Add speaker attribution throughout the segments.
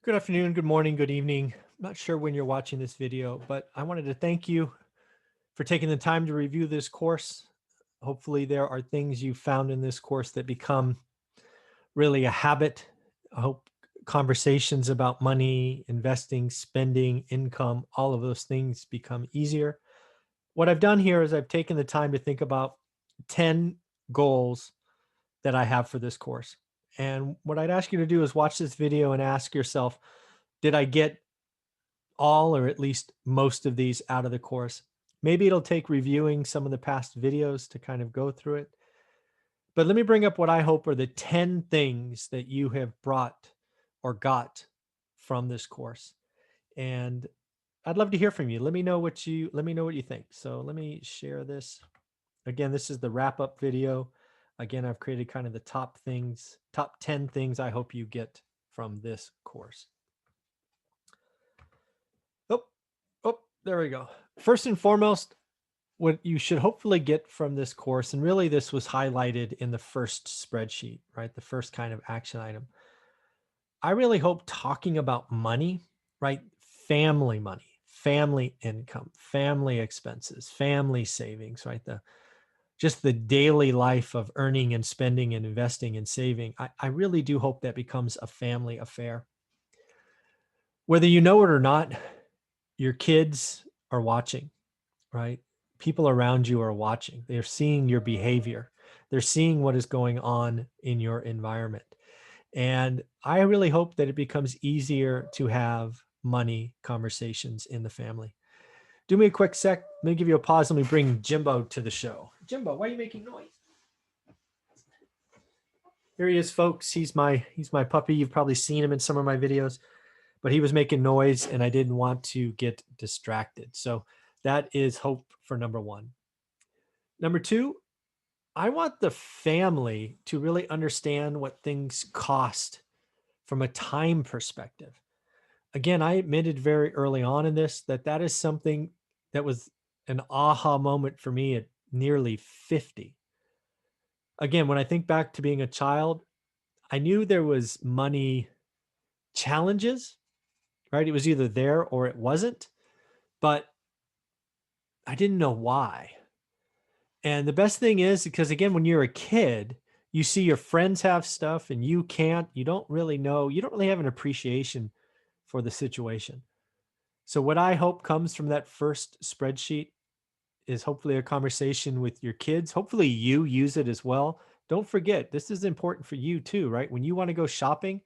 Speaker 1: Good afternoon, good morning, good evening. I'm not sure when you're watching this video, but I wanted to thank you for taking the time to review this course. Hopefully there are things you found in this course that become really a habit. I hope conversations about money, investing, spending, income, all of those things become easier. What I've done here is I've taken the time to think about 10 goals that I have for this course. And what I'd ask you to do is watch this video and ask yourself, did I get all or at least most of these out of the course? Maybe it'll take reviewing some of the past videos to kind of go through it. But let me bring up what I hope are the 10 things that you have brought or got from this course. And I'd love to hear from you. Let me know what you think. So let me share this. Again, this is the wrap up video. Again, I've created kind of the top 10 things I hope you get from this course. Oh, oh, there we go. First and foremost, what you should hopefully get from this course, and really this was highlighted in the first spreadsheet, right? The first kind of action item. I really hope talking about money, right? Family money, family income, family expenses, family savings, right? Just the daily life of earning and spending and investing and saving. I really do hope that becomes a family affair. Whether you know it or not, your kids are watching, right? People around you are watching. They're seeing your behavior. They're seeing what is going on in your environment. And I really hope that it becomes easier to have money conversations in the family. Do me a quick sec. Let me give you a pause. Let me bring Jimbo to the show. Jimbo, why are you making noise? Here he is, folks. He's my puppy. You've probably seen him in some of my videos, but he was making noise and I didn't want to get distracted. So that is hope for number one. Number two, I want the family to really understand what things cost from a time perspective. Again, I admitted very early on in this that is something that was an aha moment for me at nearly 50. Again, when I think back to being a child, I knew there was money challenges, right? It was either there or it wasn't, but I didn't know why. And the best thing is because again, when you're a kid, you see your friends have stuff and you can't, you don't really know, you don't really have an appreciation for the situation. So what I hope comes from that first spreadsheet is hopefully a conversation with your kids. Hopefully you use it as well. Don't forget, this is important for you too, right? When you want to go shopping,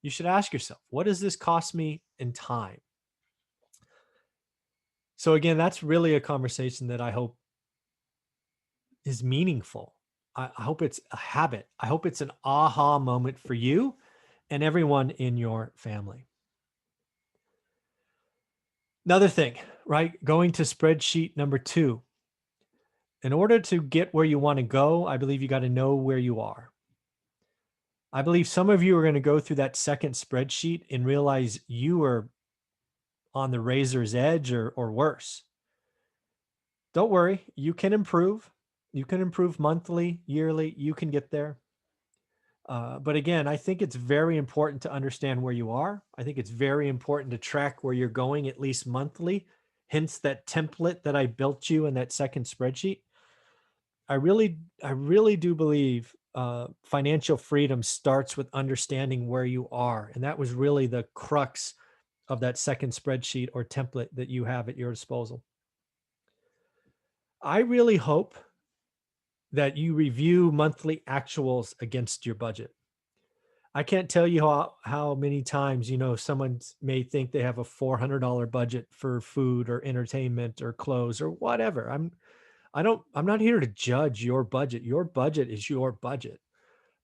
Speaker 1: you should ask yourself, what does this cost me in time? So again, that's really a conversation that I hope is meaningful. I hope it's a habit. I hope it's an aha moment for you and everyone in your family. Another thing, right? Going to spreadsheet number 2. In order to get where you want to go, I believe you got to know where you are. I believe some of you are going to go through that second spreadsheet and realize you are on the razor's edge or worse. Don't worry, you can improve. You can improve monthly, yearly, you can get there. But again, I think it's very important to understand where you are. I think it's very important to track where you're going at least monthly. Hence that template that I built you in that second spreadsheet. I really do believe financial freedom starts with understanding where you are. And that was really the crux of that second spreadsheet or template that you have at your disposal. I really hope that you review monthly actuals against your budget. I can't tell you how many times, someone may think they have a $400 budget for food or entertainment or clothes or whatever. I'm not here to judge your budget. Your budget is your budget.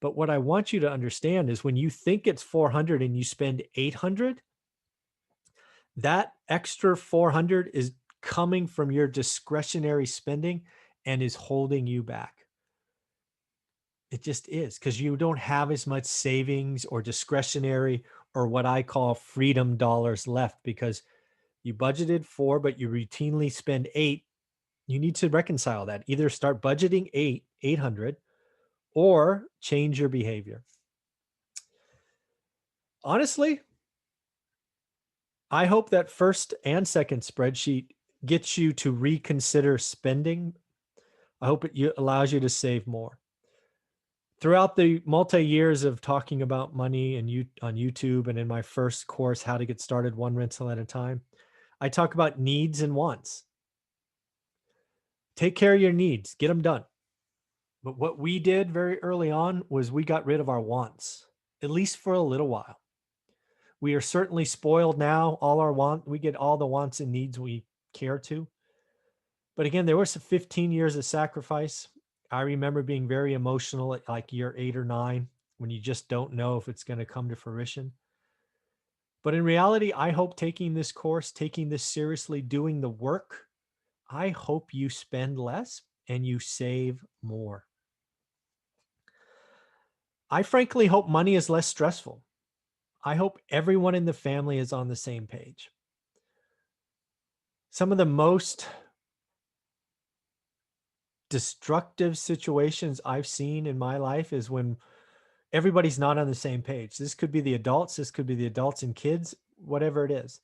Speaker 1: But what I want you to understand is when you think it's 400 and you spend 800, that extra 400 is coming from your discretionary spending and is holding you back. It just is because you don't have as much savings or discretionary or what I call freedom dollars left because you budgeted 4, but you routinely spend 8. You need to reconcile that. Either start budgeting 800 or change your behavior. Honestly, I hope that first and second spreadsheet gets you to reconsider spending. I hope it allows you to save more. Throughout the multi-years of talking about money and on YouTube and in my first course, How to Get Started One Rental at a Time, I talk about needs and wants. Take care of your needs, get them done. But what we did very early on was we got rid of our wants, at least for a little while. We are certainly spoiled now. We get all the wants and needs we care to. But again, there were some 15 years of sacrifice. I remember being very emotional at like year 8 or 9 when you just don't know if it's going to come to fruition. But in reality, I hope taking this course, taking this seriously, doing the work, I hope you spend less and you save more. I frankly hope money is less stressful. I hope everyone in the family is on the same page. Some of the most destructive situations I've seen in my life is when everybody's not on the same page. This could be the adults, this could be the adults and kids, whatever it is.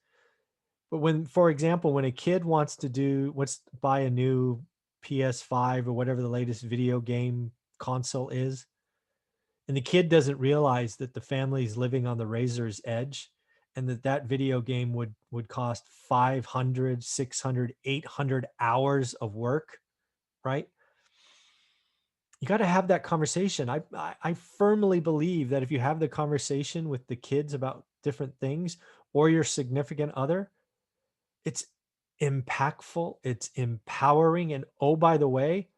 Speaker 1: But when, for example, when a kid wants to buy a new PS5 or whatever the latest video game console is, and the kid doesn't realize that the family's living on the razor's edge and that video game would cost 500, 600, 800 hours of work, right? You got to have that conversation. I firmly believe that if you have the conversation with the kids about different things or your significant other, it's impactful, it's empowering. And oh, by the way,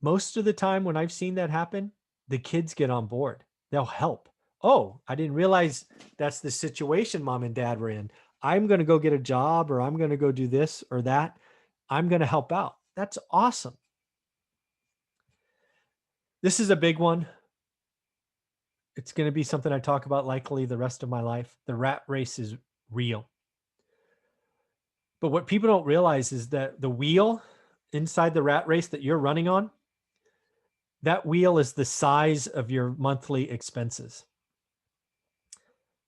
Speaker 1: most of the time when I've seen that happen, the kids get on board. They'll help. Oh, I didn't realize that's the situation mom and dad were in. I'm going to go get a job, or I'm going to go do this or that. I'm going to help out. That's awesome. This is a big one. It's going to be something I talk about likely the rest of my life. The rat race is real. But what people don't realize is that the wheel inside the rat race that you're running on, that wheel is the size of your monthly expenses.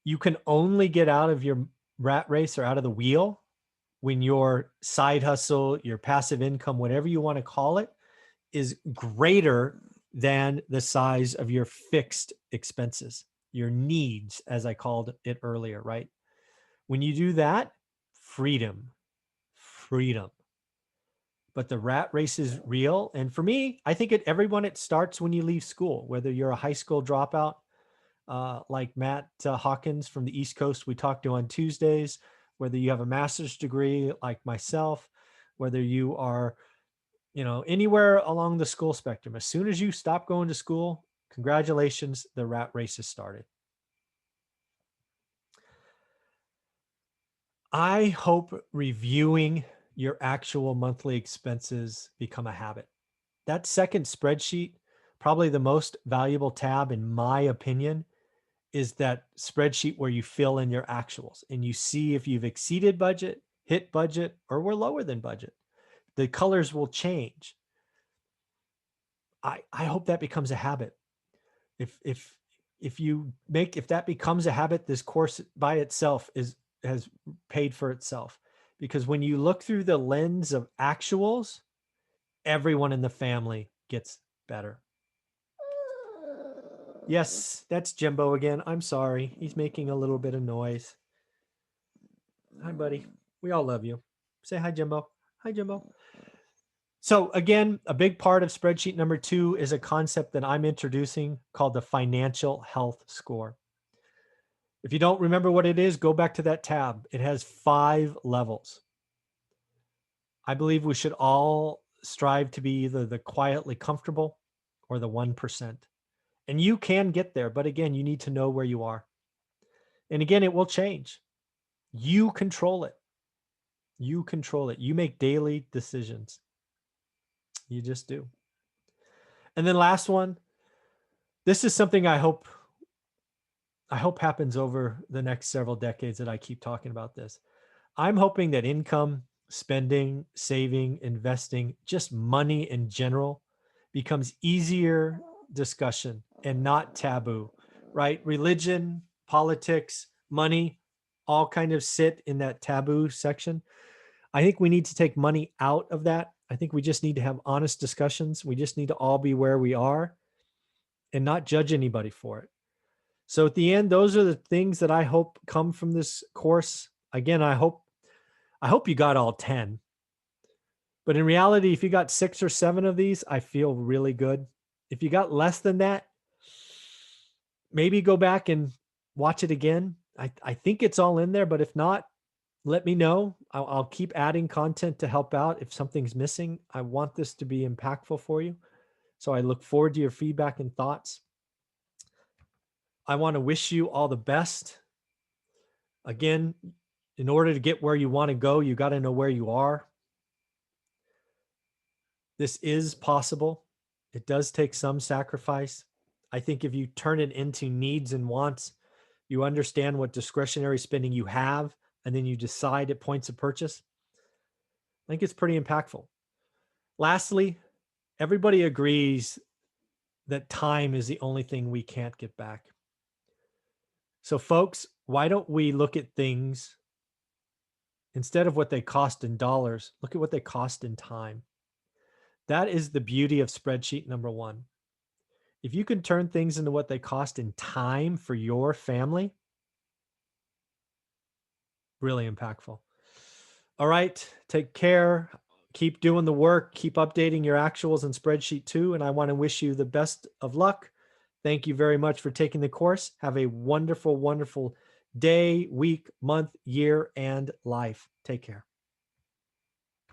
Speaker 1: You can only get out of your rat race or out of the wheel when your side hustle, your passive income, whatever you want to call it, is greater than the size of your fixed expenses, your needs, as I called it earlier, right? When you do that, freedom. But the rat race is real. And for me, I think everyone, it starts when you leave school, whether you're a high school dropout, like Matt Hawkins from the East Coast we talked to on Tuesdays, whether you have a master's degree like myself, whether you are, anywhere along the school spectrum. As soon as you stop going to school, congratulations, the rat race has started. I hope reviewing your actual monthly expenses become a habit. That second spreadsheet, probably the most valuable tab in my opinion, is that spreadsheet where you fill in your actuals and you see if you've exceeded budget, hit budget, or were lower than budget. The colors will change. I hope that becomes a habit. If that becomes a habit, this course by itself has paid for itself. Because when you look through the lens of actuals, everyone in the family gets better. Yes, that's Jimbo again. I'm sorry. He's making a little bit of noise. Hi, buddy. We all love you. Say hi, Jimbo. Hi, Jimbo. So again, a big part of spreadsheet number 2 is a concept that I'm introducing called the financial health score. If you don't remember what it is, go back to that tab. It has 5 levels. I believe we should all strive to be either the quietly comfortable or the 1%. And you can get there, but again, you need to know where you are. And again, it will change. You control it. You control it. You make daily decisions. You just do. And then last one, this is something I hope happens over the next several decades that I keep talking about this. I'm hoping that income, spending, saving, investing, just money in general becomes easier discussion and not taboo, right? Religion, politics, money, all kind of sit in that taboo section. I think we need to take money out of that. I think we just need to have honest discussions. We just need to all be where we are and not judge anybody for it. So at the end, those are the things that I hope come from this course. Again, I hope you got all 10. But in reality, if you got 6 or 7 of these, I feel really good. If you got less than that, maybe go back and watch it again. I think it's all in there, but if not, let me know. I'll keep adding content to help out if something's missing. I want this to be impactful for you. So I look forward to your feedback and thoughts. I want to wish you all the best. Again, in order to get where you want to go, you got to know where you are. This is possible. It does take some sacrifice. I think if you turn it into needs and wants, you understand what discretionary spending you have, and then you decide at points of purchase, I think it's pretty impactful. Lastly, everybody agrees that time is the only thing we can't get back. So folks, why don't we look at things instead of what they cost in dollars, look at what they cost in time. That is the beauty of spreadsheet number 1. If you can turn things into what they cost in time for your family, really impactful. All right, take care. Keep doing the work. Keep updating your actuals in spreadsheet 2. And I want to wish you the best of luck. Thank you very much for taking the course. Have a wonderful, wonderful day, week, month, year, and life. Take care.